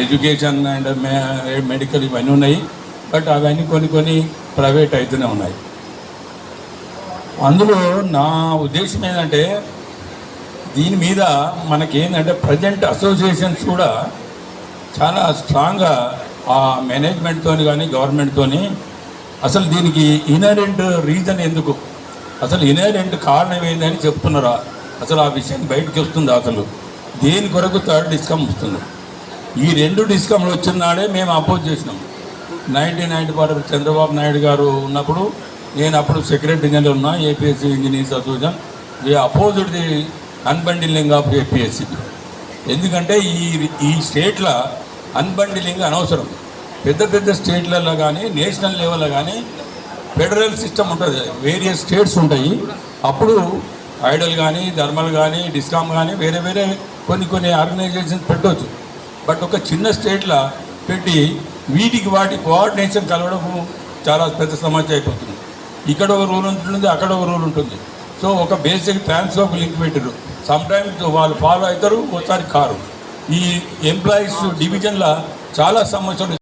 Education and medical ఇవన్నీ ఉన్నాయి. But అవన్నీ కొన్ని ప్రైవేట్ అయితేనే ఉన్నాయి. అందులో నా ఉద్దేశం ఏంటంటే దీని మీద మనకేంటంటే ప్రజెంట్ అసోసియేషన్స్ కూడా చాలా స్ట్రాంగ్గా ఆ మేనేజ్మెంట్తో కానీ గవర్నమెంట్తో అసలు దీనికి ఇన్హెరెంట్ రీజన్ ఎందుకు, అసలు ఇన్హెరెంట్ కారణం ఏందని చెప్తున్నారా, అసలు ఆ విషయం బయటకు వస్తుందా, అసలు దేని కొరకు థర్డ్ డిస్కమ్ వస్తుంది. ఈ 2 డిస్కమ్లు వచ్చిన నాడే మేము అపోజ్ చేసినాం. 1994 చంద్రబాబు నాయుడు గారు ఉన్నప్పుడు నేను అప్పుడు సెక్రటరీ జనరల్ ఉన్నా APSC engineers association. We opposed the unbundling of APSC. ఎందుకంటే ఈ స్టేట్ల అన్బండిలింగ్ అనవసరం. పెద్ద స్టేట్లలో కానీ నేషనల్ లెవెల్లో కానీ ఫెడరల్ సిస్టమ్ ఉంటుంది, వేరియస్ స్టేట్స్ ఉంటాయి. అప్పుడు ఐడల్ కానీ ధర్మల్ కానీ డిస్కామ్ కానీ వేరే కొన్ని ఆర్గనైజేషన్స్ పెట్టవచ్చు. బట్ ఒక చిన్న స్టేట్లో పెట్టి వాటి కోఆర్డినేషన్ కలవడం చాలా పెద్ద సమస్య అయిపోతుంది. ఇక్కడ ఒక రూల్ ఉంటుంది, అక్కడ ఒక రూల్ ఉంటుంది. సో ఒక బేసిక్ ట్రాన్స్ఫర్ లింక్ పెట్టారు. సమ్టైమ్స్ వాళ్ళు ఫాలో అవుతారు, ఒకసారి కారు. ఈ ఎంప్లాయీస్ డివిజన్లో చాలా సమస్యలు